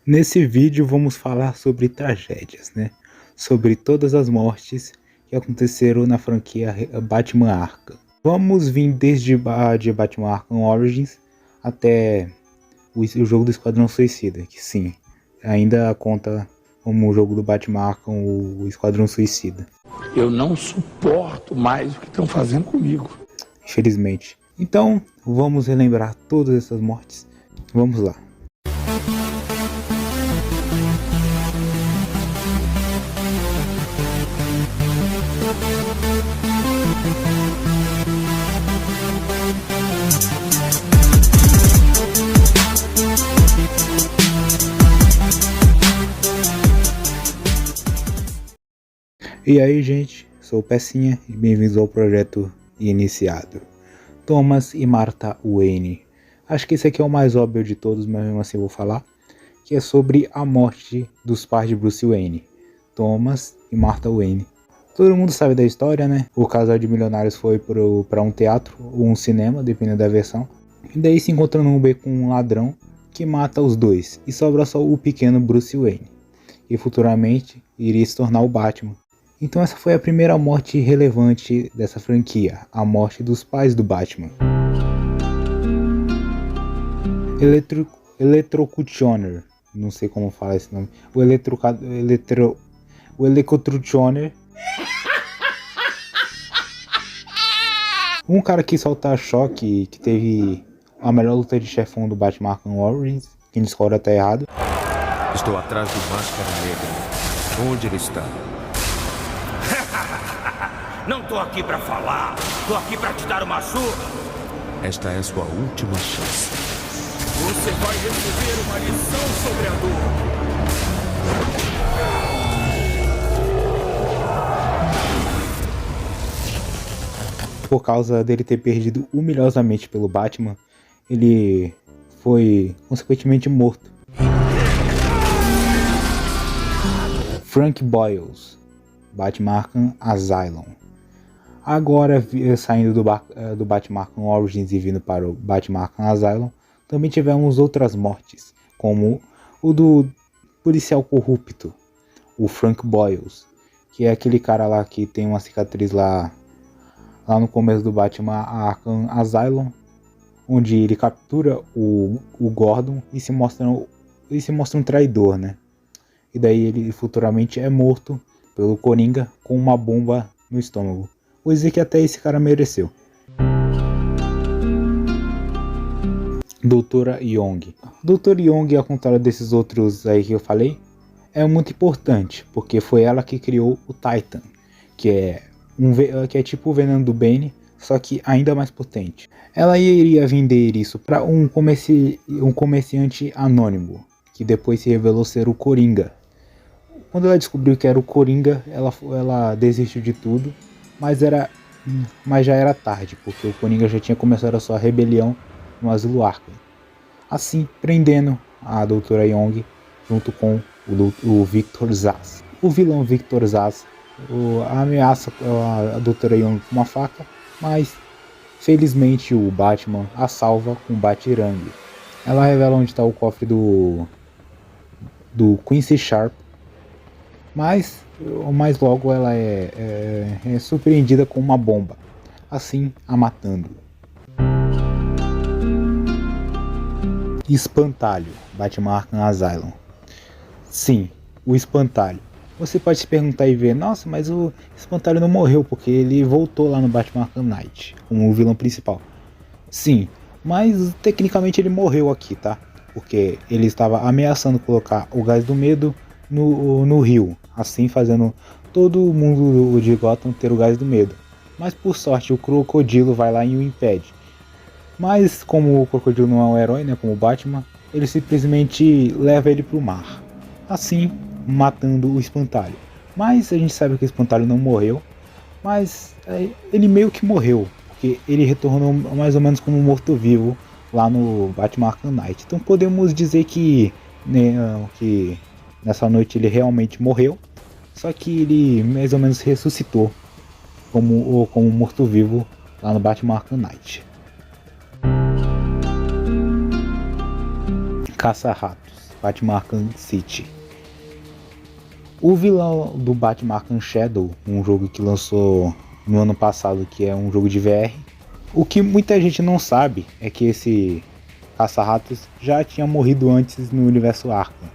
Nesse vídeo vamos falar sobre tragédias, né? Sobre todas as mortes que aconteceram na franquia Batman Arkham. Vamos vir desde de Batman Arkham Origins até o jogo do Esquadrão Suicida, que sim, ainda conta como o jogo do Batman Arkham, o Esquadrão Suicida. Eu não suporto mais o que estão fazendo comigo. Infelizmente. Então, vamos relembrar todas essas mortes. Vamos lá. E aí, gente, sou o Pecinha e bem-vindos ao projeto iniciado. Thomas e Martha Wayne. Acho que esse aqui é o mais óbvio de todos, mas mesmo assim eu vou falar, que é sobre a morte dos pais de Bruce Wayne, Thomas e Martha Wayne. Todo mundo sabe da história, né? O casal de milionários foi para um teatro ou um cinema, dependendo da versão, e daí se encontra num beco com um ladrão que mata os dois, e sobra só o pequeno Bruce Wayne, que futuramente iria se tornar o Batman. Então essa foi a primeira morte relevante dessa franquia, a morte dos pais do Batman. Electrocutioner, não sei como falar esse nome, o Electrocutioner, um cara que solta choque, que teve a melhor luta de chefão do Batman Arkham Origins, quem discorda tá errado. Estou atrás do Máscara Negra. Onde ele está? Não tô aqui pra falar, tô aqui pra te dar uma surra. Esta é a sua última chance. Você vai receber uma lição sobre a dor. Por causa dele ter perdido humilhosamente pelo Batman, ele foi consequentemente morto. Frank Boyles, Batman Arkham Asylum. Agora, saindo do Batman Arkham Origins e vindo para o Batman Arkham Asylum, também tivemos outras mortes, como o do policial corrupto, o Frank Boyles, que é aquele cara lá que tem uma cicatriz lá no começo do Batman Arkham Asylum, onde ele captura o Gordon e se mostra um traidor, né? E daí ele futuramente é morto pelo Coringa com uma bomba no estômago. Vou dizer que até esse cara mereceu. Doutora Young. Doutora Young, ao contrário desses outros aí que eu falei, é muito importante, porque foi ela que criou o Titan, que é tipo o veneno do Bane, só que ainda mais potente. Ela iria vender isso para um comerciante anônimo, que depois se revelou ser o Coringa. Quando ela descobriu que era o Coringa, ela desistiu de tudo, mas já era tarde, porque o Coringa já tinha começado a sua rebelião no Asilo Arkham, assim prendendo a Doutora Young junto com o Victor Zsasz. O vilão Victor Zsasz ameaça a Doutora Young com uma faca, mas felizmente o Batman a salva com batirangue. Ela revela onde está o cofre do Quincy Sharp, mas logo ela é surpreendida com uma bomba, assim a matando. Espantalho, Batman Arkham Asylum. Sim, o Espantalho. Você pode se perguntar e ver, nossa, mas o Espantalho não morreu porque ele voltou lá no Batman Arkham Knight como o vilão principal. Sim, mas tecnicamente ele morreu aqui, tá? Porque ele estava ameaçando colocar o gás do medo no rio, assim fazendo todo mundo de Gotham ter o gás do medo. Mas por sorte o Crocodilo vai lá e o impede. Mas como o Crocodilo não é um herói, né, como o Batman, ele simplesmente leva ele pro mar, assim matando o Espantalho. Mas a gente sabe que o Espantalho não morreu, mas ele meio que morreu, porque ele retornou mais ou menos como um morto-vivo lá no Batman Arkham Knight. Então podemos dizer que nessa noite ele realmente morreu, só que ele mais ou menos ressuscitou como morto-vivo lá no Batman Arkham Knight. Caça-ratos. Batman Arkham City. O vilão do Batman Arkham Shadow, um jogo que lançou no ano passado, que é um jogo de VR, o que muita gente não sabe é que esse caça-ratos já tinha morrido antes no universo Arkham,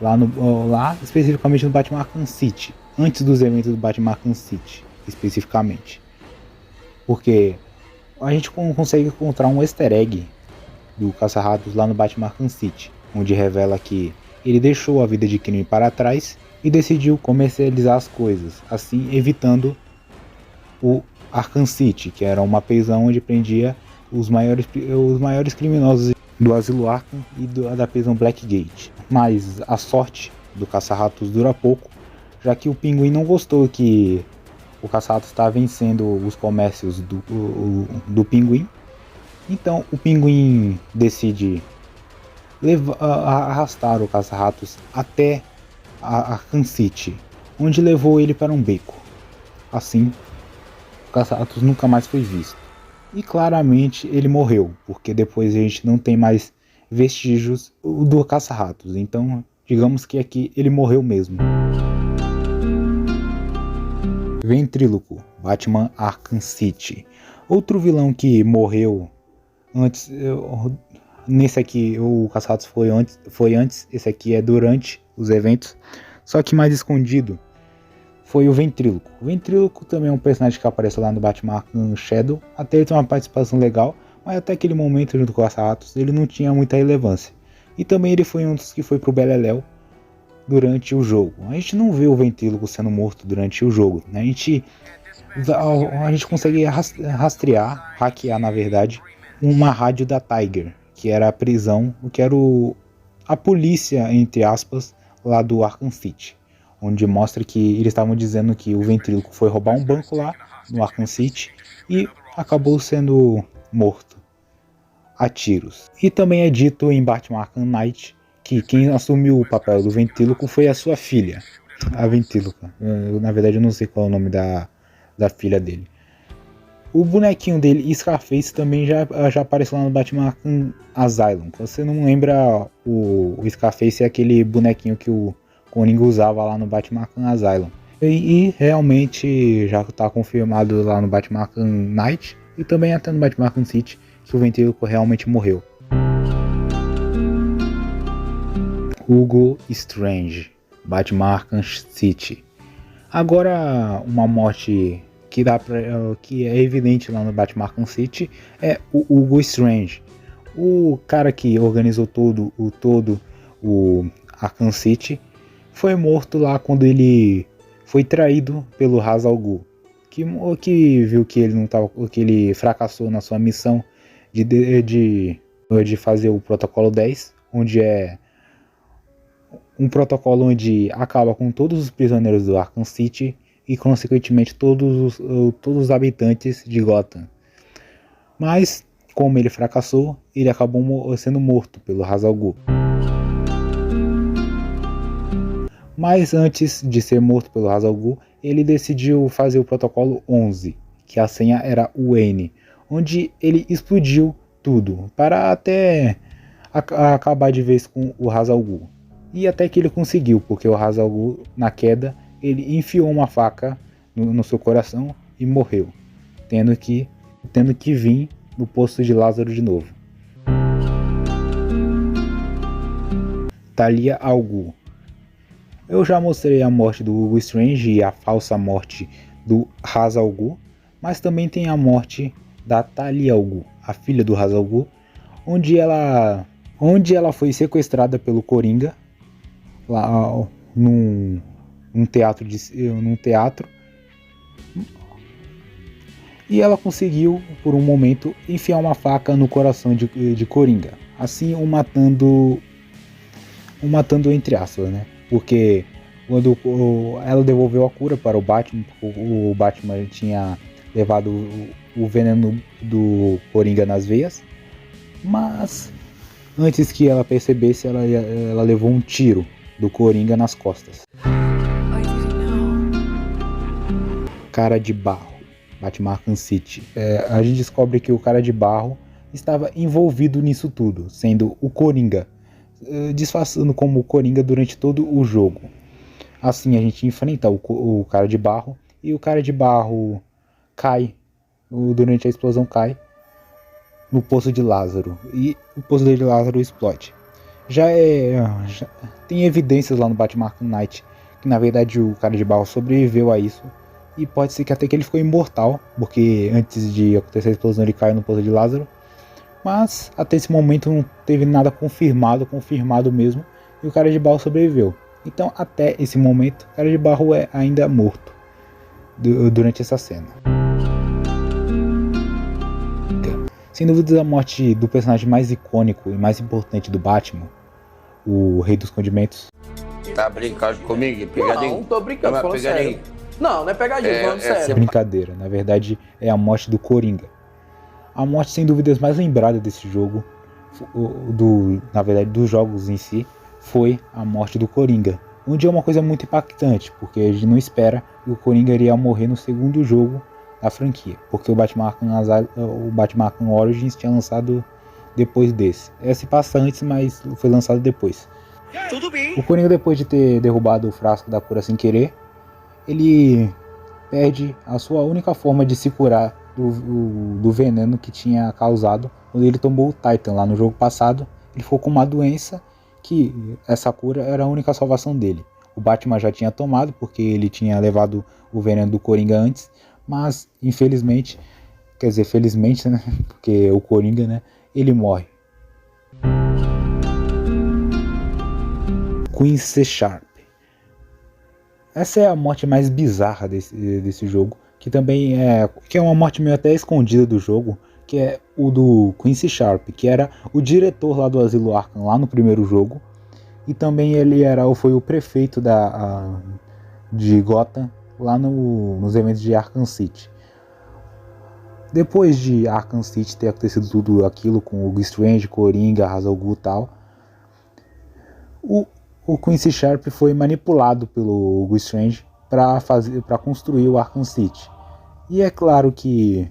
lá especificamente no Batman Arkham City, antes dos eventos do Batman Arkham City, especificamente. Porque a gente consegue encontrar um easter egg do caça-ratos lá no Batman Arkham City, onde revela que ele deixou a vida de crime para trás e decidiu comercializar as coisas, assim evitando o Arkham City, que era uma prisão onde prendia os maiores criminosos do asilo Arkham e da prisão Blackgate. Mas a sorte do caça-ratos dura pouco, já que o Pinguim não gostou que o caça-ratos estava vencendo os comércios do Pinguim. Então o Pinguim decide arrastar o caça-ratos até a Arkham City, onde levou ele para um beco. Assim, o caça-ratos nunca mais foi visto. E claramente ele morreu, porque depois a gente não tem mais vestígios do caça-ratos. Então, digamos que aqui ele morreu mesmo. Ventríloco, Batman Arkham City. Outro vilão que morreu antes. Nesse aqui o caça-ratos foi antes, esse aqui é durante os eventos, só que mais escondido foi o Ventríloco. O Ventríloco também é um personagem que aparece lá no Batman Arkham Shadow, até ele tem uma participação legal, mas até aquele momento junto com o caça-ratos ele não tinha muita relevância. E também ele foi um dos que foi pro Beleléu durante o jogo. A gente não vê o Ventríloco sendo morto durante o jogo, né? A gente consegue rastrear, hackear na verdade, uma rádio da Tiger, que era a prisão, que era a polícia, entre aspas, lá do Arkham City, onde mostra que eles estavam dizendo que o Ventríloco foi roubar um banco lá no Arkham City e acabou sendo morto a tiros. E também é dito em Batman Arkham Knight que quem assumiu o papel do Ventríloco foi a sua filha, a Ventríloca. Na verdade eu não sei qual é o nome da filha dele. O bonequinho dele, Scarface, também já apareceu lá no Batman Arkham Asylum. Se você não lembra, o Scarface é aquele bonequinho que o Coringa usava lá no Batman Arkham Asylum. E realmente já está confirmado lá no Batman Arkham Knight e também até no Batman Arkham City que o Ventríloco realmente morreu. Hugo Strange, Batman Arkham City. Agora uma morte que é evidente lá no Batman Arkham City é o Hugo Strange, o cara que organizou todo o Arkham City. Foi morto lá quando ele foi traído pelo Ra's al Ghul, que viu que ele fracassou na sua missão de fazer o protocolo 10, onde é um protocolo onde acaba com todos os prisioneiros do Arkham City e consequentemente todos os habitantes de Gotham. Mas como ele fracassou, ele acabou sendo morto pelo Ra's al Ghul. Mas antes de ser morto pelo Ra's al Ghul, ele decidiu fazer o protocolo 11, que a senha era o N, onde ele explodiu tudo para até acabar de vez com o Ra's al Ghul. E até que ele conseguiu, porque o Ra's al Ghul, na queda, ele enfiou uma faca no seu coração e morreu, tendo que vir no posto de Lázaro de novo. Talia al Ghul. Eu já mostrei a morte do Hugo Strange e a falsa morte do Ra's al Ghul, mas também tem a morte da Talia al Ghul, a filha do Ra's al Ghul, onde ela foi sequestrada pelo Coringa lá num teatro e ela conseguiu por um momento enfiar uma faca no coração de Coringa, assim o matando entre aspas, né? Porque quando ela devolveu a cura para o Batman tinha levado o veneno do Coringa nas veias, mas antes que ela percebesse, ela levou um tiro do Coringa nas costas. Cara de Barro, Batman Arkham City. A gente descobre que o Cara de Barro estava envolvido nisso tudo, sendo o Coringa disfarçando como Coringa durante todo o jogo. Assim a gente enfrenta o cara de barro, e o cara de barro cai, durante a explosão cai no Poço de Lázaro, e o Poço de Lázaro explode. Já tem evidências lá no Batman Arkham Knight que na verdade o cara de barro sobreviveu a isso, e pode ser que até que ele ficou imortal, porque antes de acontecer a explosão ele caiu no Poço de Lázaro, mas até esse momento não teve nada confirmado mesmo, e o cara de barro sobreviveu. Então até esse momento o cara de barro é ainda morto durante essa cena. Sem dúvidas, a morte do personagem mais icônico e mais importante do Batman, o Rei dos Condimentos. Tá brincando comigo? Pegadinha? Não tô brincando, falando sério. Não é pegadinha, falando sério. Brincadeira, na verdade é a morte do Coringa. A morte sem dúvidas mais lembrada desse jogo, na verdade dos jogos em si, foi a morte do Coringa. Onde é uma coisa muito impactante, porque a gente não espera que o Coringa iria morrer no segundo jogo da franquia, porque o Batman Arkham Origins tinha lançado depois desse. Se passa antes, mas foi lançado depois. Tudo bem. O Coringa, depois de ter derrubado o frasco da cura sem querer, ele perde a sua única forma de se curar do veneno que tinha causado quando ele tomou o Titan lá no jogo passado. Ele ficou com uma doença que essa cura era a única salvação dele. O Batman já tinha tomado porque ele tinha levado o veneno do Coringa antes, mas infelizmente, quer dizer, felizmente, né, porque o Coringa, né, ele morre. Queen C Sharp. Essa é a morte mais bizarra desse jogo, que também é uma morte meio até escondida do jogo, que é o do Quincy Sharp, que era o diretor lá do Asilo Arkham lá no primeiro jogo, e também ele foi o prefeito de Gotham lá nos eventos de Arkham City. Depois de Arkham City ter acontecido tudo aquilo com o Hugo Strange, Coringa, Ra's al Ghul e tal, o Quincy Sharp foi manipulado pelo Hugo Strange para construir o Arkham City. E é claro que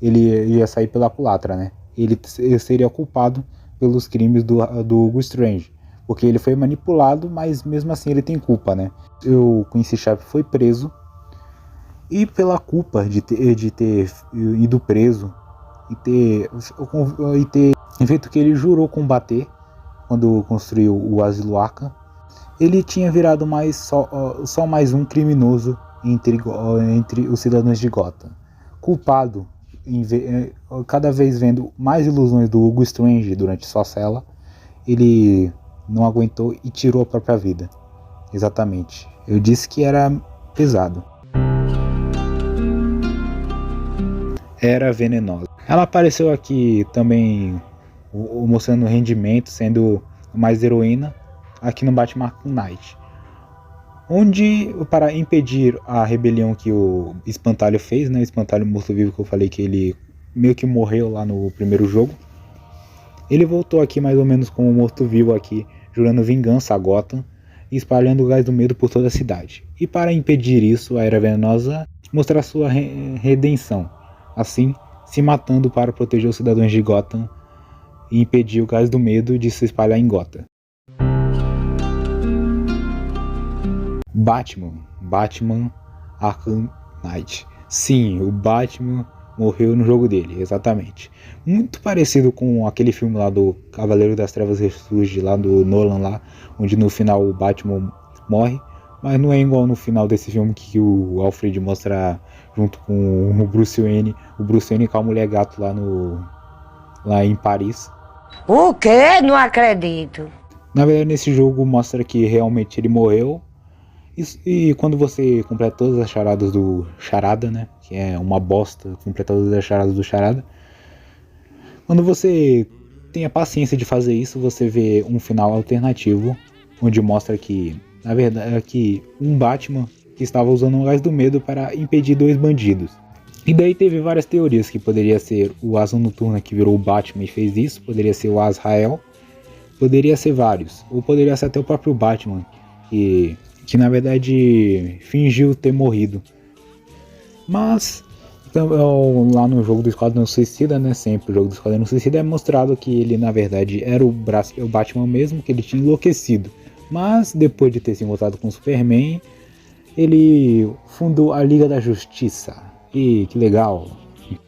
ele ia sair pela culatra, né? Ele seria culpado pelos crimes do Hugo Strange, porque ele foi manipulado, mas mesmo assim ele tem culpa, né? O Quincy Sharp foi preso, e pela culpa de ter ido preso e ter feito o que ele jurou combater quando construiu o Asilo Arkham, ele tinha virado só mais um criminoso entre os cidadãos de Gotham. Culpado, cada vez vendo mais ilusões do Hugo Strange durante sua cela, ele não aguentou e tirou a própria vida. Exatamente. Eu disse que era pesado. Era venenosa. Ela apareceu aqui também mostrando o rendimento, sendo mais heroína aqui no Batman Arkham Knight, onde, para impedir a rebelião que o Espantalho fez, né, o Espantalho morto-vivo que eu falei que ele meio que morreu lá no primeiro jogo, ele voltou aqui mais ou menos como morto-vivo aqui, jurando vingança a Gotham e espalhando o gás do medo por toda a cidade. E para impedir isso, a Era Venenosa mostrar sua redenção, assim se matando para proteger os cidadãos de Gotham e impedir o gás do medo de se espalhar em Gotham. Batman Arkham Knight. Sim, o Batman morreu no jogo dele, exatamente. Muito parecido com aquele filme lá do Cavaleiro das Trevas Ressurge, lá do Nolan lá, onde no final o Batman morre, mas não é igual no final desse filme que o Alfred mostra junto com o Bruce Wayne com a mulher gato lá em Paris. O quê? Não acredito. Na verdade, nesse jogo mostra que realmente ele morreu. E quando você completa todas as charadas do Charada, né, que é uma bosta completar todas as charadas do Charada, quando você tem a paciência de fazer isso, você vê um final alternativo, onde mostra que, na verdade, que um Batman que estava usando o gás do medo para impedir dois bandidos. E daí teve várias teorias, que poderia ser o Asa Noturna que virou o Batman e fez isso, poderia ser o Azrael, poderia ser vários, ou poderia ser até o próprio Batman, que na verdade fingiu ter morrido. Mas Lá no jogo do Esquadrão Suicida, né, sempre o jogo do Esquadrão Suicida é mostrado que ele na verdade era o Batman mesmo, que ele tinha enlouquecido. Mas depois de ter se encontrado com o Superman, ele fundou a Liga da Justiça. E que legal!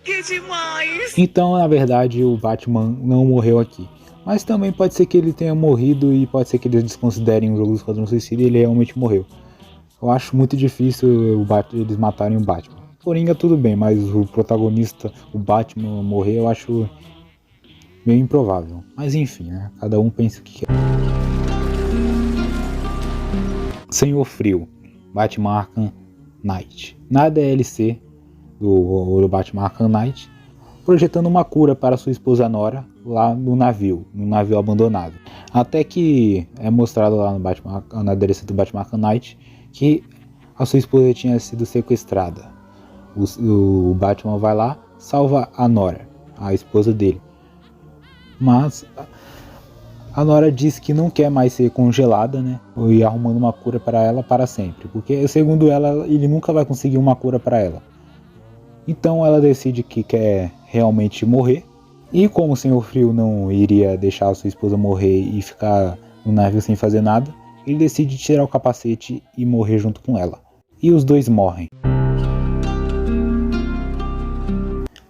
Que demais! Então, na verdade, o Batman não morreu aqui. Mas também pode ser que ele tenha morrido e pode ser que eles desconsiderem o jogo do Esquadrão Suicida e ele realmente morreu. Eu acho muito difícil eles matarem o Batman. Coringa tudo bem, mas o protagonista, o Batman, morrer eu acho meio improvável. Mas enfim, né? Cada um pensa o que quer. Senhor Frio, Batman Arkham Knight. Na DLC do Batman Arkham Knight, projetando uma cura para sua esposa Nora lá no navio abandonado. Até que é mostrado lá no na DLC do Batman Arkham Knight que a sua esposa tinha sido sequestrada. O Batman vai lá, salva a Nora, a esposa dele. Mas a Nora diz que não quer mais ser congelada, né? E arrumando uma cura para ela para sempre. Porque, segundo ela, ele nunca vai conseguir uma cura para ela. Então ela decide que quer realmente morrer. E como o Senhor Frio não iria deixar a sua esposa morrer e ficar no navio sem fazer nada, ele decide tirar o capacete e morrer junto com ela. E os dois morrem.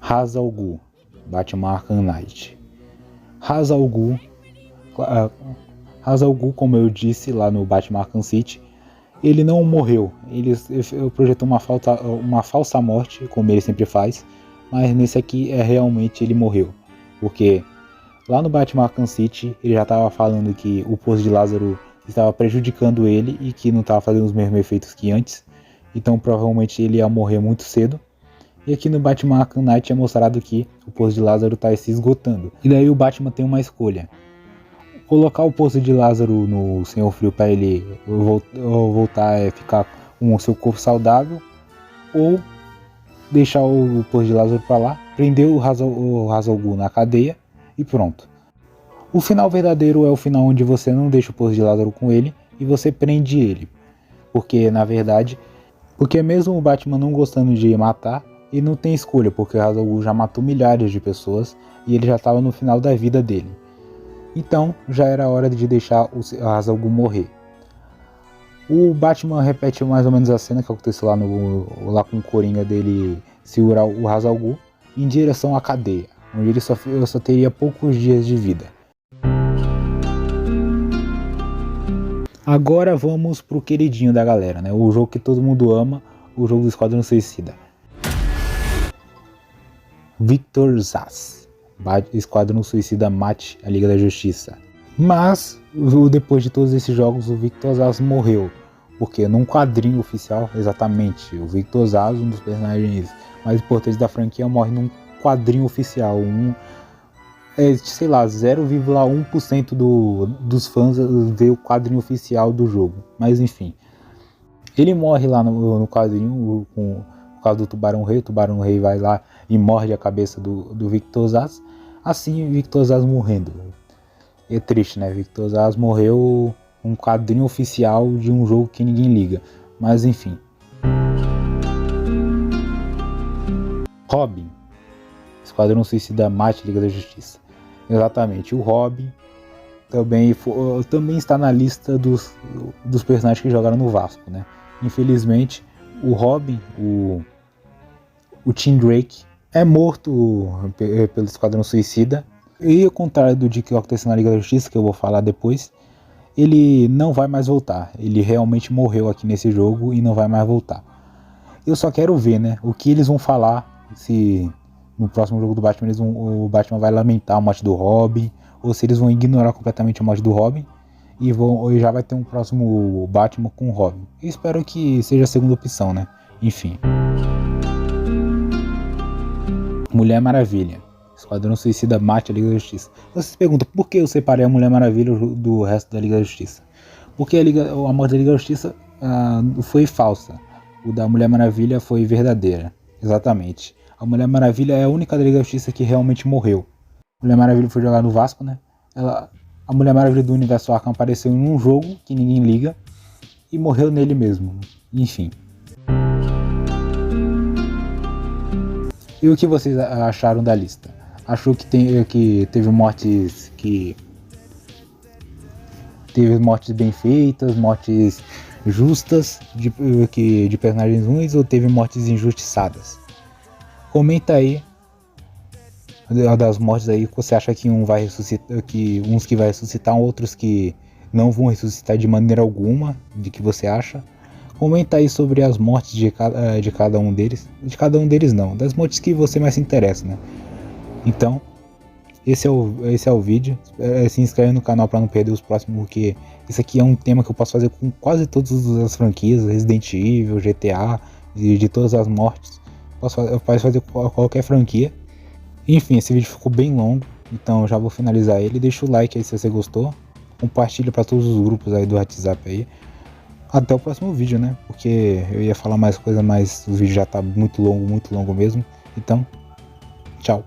Ra's al Ghul, Batman Arkham Knight. Ra's al Ghul, como eu disse lá no Batman Arkham City, ele não morreu. Ele projetou uma falsa morte, como ele sempre faz, mas nesse aqui realmente ele morreu. Porque lá no Batman Arkham City ele já estava falando que o Poço de Lázaro estava prejudicando ele e que não estava fazendo os mesmos efeitos que antes. Então provavelmente ele ia morrer muito cedo. E aqui no Batman Arkham Knight é mostrado que o Poço de Lázaro está se esgotando. E daí o Batman tem uma escolha. Colocar o Poço de Lázaro no Senhor Frio para ele voltar a ficar com o seu corpo saudável. Ou deixar o Poço de Lázaro para lá, prender o Ra's al Ghul na cadeia e pronto. O final verdadeiro é o final onde você não deixa o Poço de Lázaro com ele e você prende ele. Porque na verdade, mesmo o Batman não gostando de matar, ele não tem escolha, porque o Ra's al Ghul já matou milhares de pessoas e ele já estava no final da vida dele. Então já era hora de deixar o Ra's al Ghul morrer. O Batman repete mais ou menos a cena que aconteceu lá com o Coringa dele segurar o Ra's al Ghul em direção à cadeia, onde ele só teria poucos dias de vida. Agora vamos pro queridinho da galera, né? O jogo que todo mundo ama, o jogo do Esquadrão Suicida. Victor Zsasz, Esquadrão Suicida mate a Liga da Justiça. Mas, depois de todos esses jogos, o Victor Zsasz morreu. Porque num quadrinho oficial, exatamente, o Victor Zsasz, um dos personagens mais importantes da franquia, morre num quadrinho oficial. Sei lá, 0,1% dos fãs vê o quadrinho oficial do jogo. Mas enfim, ele morre lá no quadrinho por causa do Tubarão Rei. O Tubarão Rei vai lá e morde a cabeça do Victor Zsasz. Assim, o Victor Zsasz morrendo. É triste, né? Victor Zsasz morreu um quadrinho oficial de um jogo que ninguém liga. Mas enfim. Robin, Esquadrão Suicida mate Liga da Justiça. Exatamente, o Robin também está na lista dos personagens que jogaram no Vasco, né? Infelizmente, o Robin, o Tim Drake, é morto pelo Esquadrão Suicida. E ao contrário do que aconteceu na Liga da Justiça, que eu vou falar depois, ele não vai mais voltar. Ele realmente morreu aqui nesse jogo e não vai mais voltar. Eu só quero ver, né, o que eles vão falar, se no próximo jogo do Batman o Batman vai lamentar a morte do Robin, ou se eles vão ignorar completamente a morte do Robin e já vai ter um próximo Batman com o Robin. Eu espero que seja a segunda opção, né? Enfim. Mulher Maravilha, Esquadrão Suicida mate a Liga da Justiça. Você se pergunta por que eu separei a Mulher Maravilha do resto da Liga da Justiça? Porque a morte da Liga da Justiça foi falsa. O da Mulher Maravilha foi verdadeira. Exatamente. A Mulher Maravilha é a única da Liga da Justiça que realmente morreu. A Mulher Maravilha foi jogar no Vasco, né? A Mulher Maravilha do Universo Arkham apareceu em um jogo que ninguém liga e morreu nele mesmo. Enfim. E o que vocês acharam da lista? Achou que teve mortes bem feitas, mortes justas de personagens ruins, ou teve mortes injustiçadas? Comenta aí das mortes aí que você acha que vai ressuscitar, que uns que vai ressuscitar, outros que não vão ressuscitar de maneira alguma, de que você acha. Comenta aí sobre as mortes de cada um deles. De cada um deles não, das mortes que você mais se interessa, né? Então, esse é o vídeo. Se inscreve no canal para não perder os próximos, porque esse aqui é um tema que eu posso fazer com quase todas as franquias, Resident Evil, GTA, de todas as mortes. Eu posso fazer com qualquer franquia. Enfim, esse vídeo ficou bem longo, então eu já vou finalizar ele. Deixa o like aí se você gostou. Compartilha para todos os grupos aí do WhatsApp aí. Até o próximo vídeo, né? Porque eu ia falar mais coisa, mas o vídeo já tá muito longo mesmo. Então, tchau.